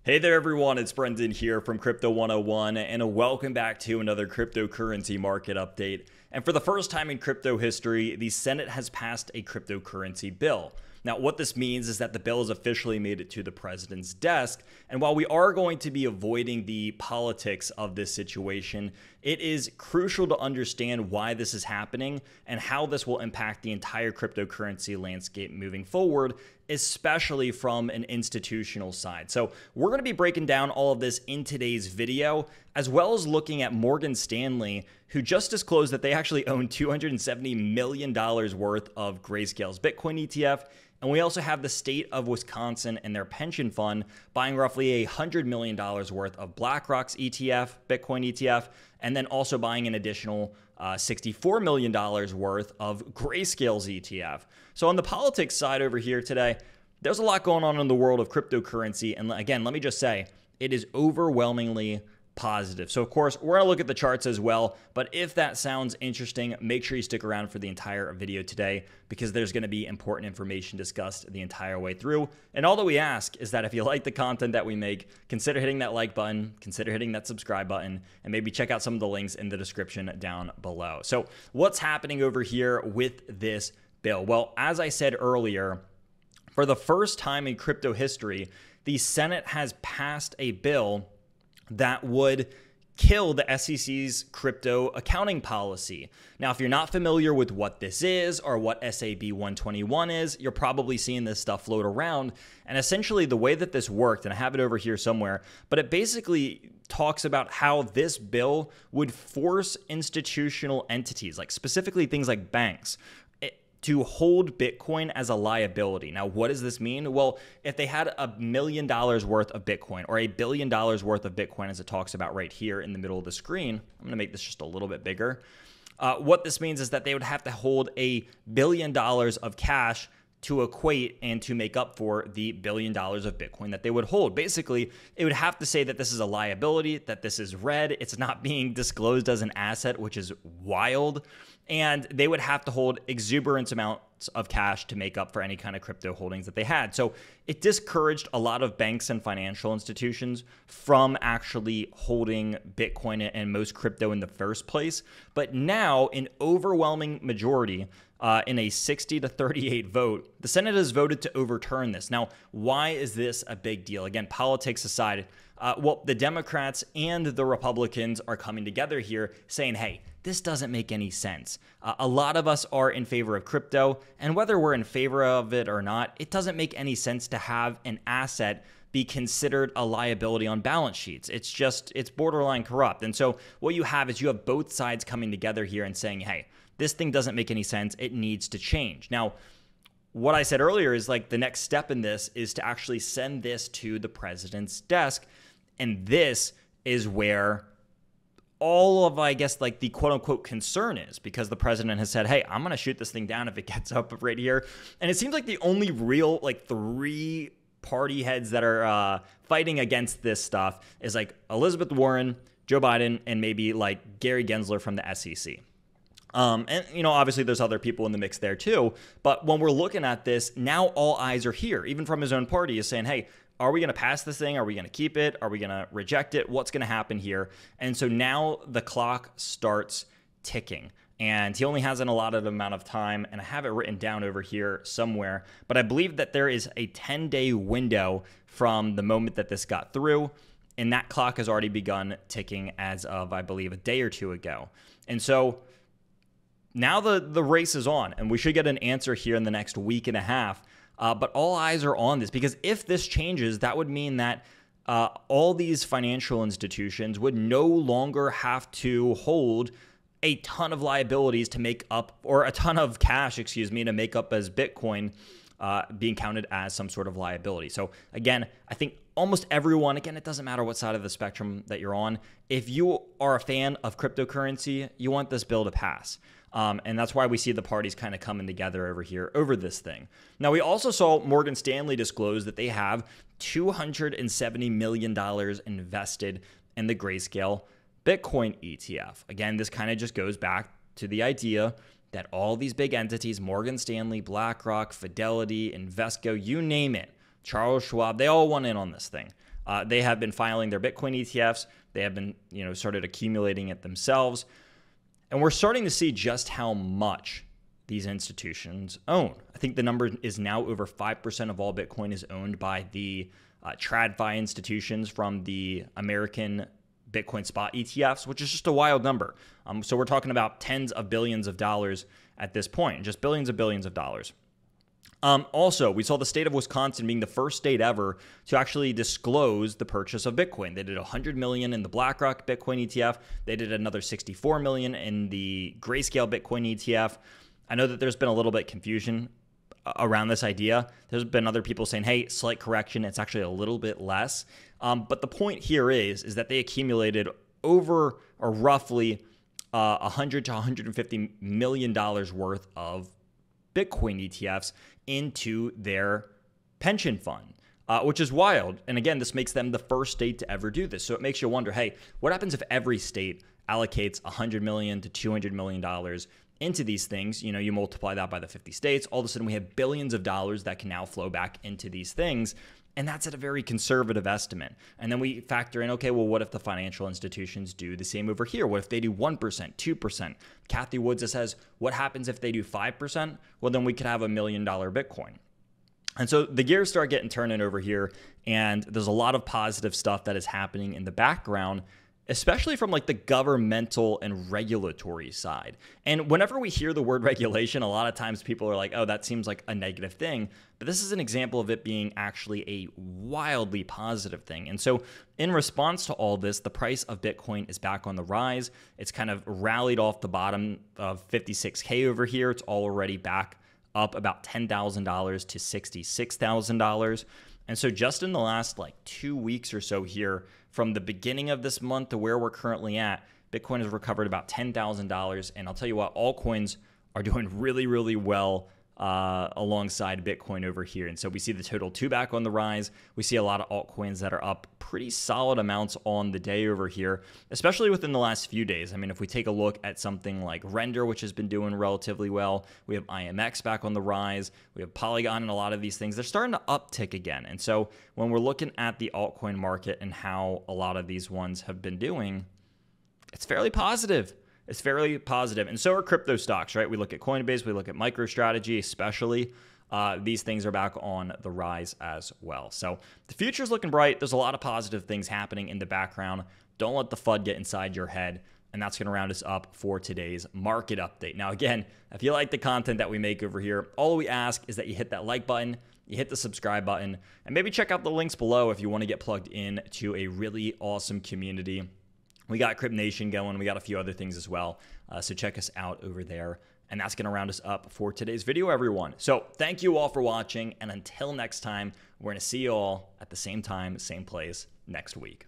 Hey there everyone, it's Brendan here from Crypto 101 and welcome back to another cryptocurrency market update. And for the first time in crypto history, the Senate has passed a cryptocurrency bill. Now, what this means is that the bill has officially made it to the president's desk. And while we are going to be avoiding the politics of this situation, it is crucial to understand why this is happening and how this will impact the entire cryptocurrency landscape moving forward, especially from an institutional side. So we're going to be breaking down all of this in today's video, as well as looking at Morgan Stanley, who just disclosed that they actually own $270 million worth of Grayscale's Bitcoin ETF. And we also have the state of Wisconsin and their pension fund buying roughly $100 million worth of BlackRock's ETF, Bitcoin ETF, and then also buying an additional $64 million worth of Grayscale's ETF. So on the politics side over here today, there's a lot going on in the world of cryptocurrency. And again, let me just say, it is overwhelmingly positive. So of course, we're going to look at the charts as well. But if that sounds interesting, make sure you stick around for the entire video today, because there's going to be important information discussed the entire way through. And all that we ask is that if you like the content that we make, consider hitting that like button, consider hitting that subscribe button, and maybe check out some of the links in the description down below. So what's happening over here with this bill? Well, as I said earlier, for the first time in crypto history, the Senate has passed a bill that would kill the SEC's crypto accounting policy. Now, if you're not familiar with what this is or what SAB 121 is, you're probably seeing this stuff float around. And essentially the way that this worked, and I have it over here somewhere, but it basically talks about how this bill would force institutional entities, like specifically things like banks, to hold Bitcoin as a liability. Now, what does this mean? Well, if they had $1 million worth of Bitcoin or $1 billion worth of Bitcoin, as it talks about right here in the middle of the screen, I'm gonna make this just a little bit bigger. What this means is that they would have to hold $1 billion of cash to equate and to make up for the $1 billion of Bitcoin that they would hold. Basically, it would have to say that this is a liability, that this is red, it's not being disclosed as an asset, which is wild, and they would have to hold exuberant amounts of cash to make up for any kind of crypto holdings that they had. So it discouraged a lot of banks and financial institutions from actually holding Bitcoin and most crypto in the first place. But now, an overwhelming majority, in a 60-38 vote, the Senate has voted to overturn this. Now, why is this a big deal? Again, politics aside, well, the Democrats and the Republicans are coming together here saying, hey, this doesn't make any sense. A lot of us are in favor of crypto, and whether we're in favor of it or not, it doesn't make any sense to have an asset be considered a liability on balance sheets. It's borderline corrupt. And so what you have is you have both sides coming together here and saying, hey, this thing doesn't make any sense. It needs to change. Now, what I said earlier is like the next step in this is to actually send this to the president's desk. And this is where all of, I guess, like the quote unquote concern is, because the president has said, hey, I'm going to shoot this thing down if it gets up right here. And it seems like the only real like three party heads that are fighting against this stuff is like Elizabeth Warren, Joe Biden, and maybe like Gary Gensler from the SEC. And, you know, obviously there's other people in the mix there too. But when we're looking at this, now all eyes are here, even from his own party, is saying, hey, are we going to pass this thing? Are we going to keep it? Are we going to reject it? What's going to happen here? And so now the clock starts ticking. And he only has an allotted amount of time, and I have it written down over here somewhere. But I believe that there is a 10-day window from the moment that this got through, and that clock has already begun ticking as of, I believe, a day or two ago. And so now the race is on, and we should get an answer here in the next week and a half. But all eyes are on this, because if this changes, that would mean that all these financial institutions would no longer have to hold a ton of liabilities to make up, or a ton of cash, to make up as Bitcoin being counted as some sort of liability. So again, I think almost everyone, again, it doesn't matter what side of the spectrum that you're on, if you are a fan of cryptocurrency, you want this bill to pass. And that's why we see the parties kind of coming together over here over this thing. Now, we also saw Morgan Stanley disclose that they have $270 million invested in the Grayscale Bitcoin ETF. Again, this kind of just goes back to the idea that all these big entities, Morgan Stanley, BlackRock, Fidelity, Invesco, you name it, Charles Schwab, they all want in on this thing. They have been filing their Bitcoin ETFs. They have been, started accumulating it themselves. And we're starting to see just how much these institutions own. I think the number is now over 5% of all Bitcoin is owned by the TradFi institutions from the American Bitcoin spot ETFs, which is just a wild number. So we're talking about tens of billions of dollars at this point, just billions of dollars. Also, we saw the state of Wisconsin being the first state ever to actually disclose the purchase of Bitcoin. They did $100 million in the BlackRock Bitcoin ETF. They did another $64 million in the Grayscale Bitcoin ETF. I know that there's been a little bit confusion around this idea. There's been other people saying, hey, slight correction, it's actually a little bit less. But the point here is that they accumulated over or roughly $100 to $150 million worth of Bitcoin ETFs into their pension fund, which is wild. And again, this makes them the first state to ever do this. So it makes you wonder, hey, what happens if every state allocates $100 million to $200 million into these things? You multiply that by the 50 states, all of a sudden we have billions of dollars that can now flow back into these things. And that's at a very conservative estimate. And then we factor in, okay, well, what if the financial institutions do the same over here? What if they do 1%, 2%? Kathy Woods says, what happens if they do 5%? Well, then we could have $1 million Bitcoin. And so the gears start getting turning over here, and there's a lot of positive stuff that is happening in the background, especially from like the governmental and regulatory side. And whenever we hear the word regulation, a lot of times people are like, oh, that seems like a negative thing. But this is an example of it being actually a wildly positive thing. And so in response to all this, the price of Bitcoin is back on the rise. It's kind of rallied off the bottom of 56K over here. It's already back up about $10,000 to $66,000. And so just in the last 2 weeks or so here, from the beginning of this month to where we're currently at, Bitcoin has recovered about $10,000. And I'll tell you what, altcoins are doing really, really well alongside Bitcoin over here. And so we see the total 2 back on the rise. We see a lot of altcoins that are up pretty solid amounts on the day over here, especially within the last few days. I mean, if we take a look at something like Render, which has been doing relatively well, we have IMX back on the rise, we have Polygon, and a lot of these things, they're starting to uptick again. And so when we're looking at the altcoin market and how a lot of these ones have been doing, it's fairly positive. It's fairly positive. And so are crypto stocks, right? We look at Coinbase, we look at MicroStrategy, especially. These things are back on the rise as well. So the future's looking bright. There's a lot of positive things happening in the background. Don't let the FUD get inside your head. And that's going to round us up for today's market update. Now, again, if you like the content that we make over here, all we ask is that you hit that like button, you hit the subscribe button, and maybe check out the links below if you want to get plugged in to a really awesome community. We got Crypt Nation going. We got a few other things as well. So check us out over there. And that's going to round us up for today's video, everyone. So thank you all for watching. And until next time, we're going to see you all at the same time, same place next week.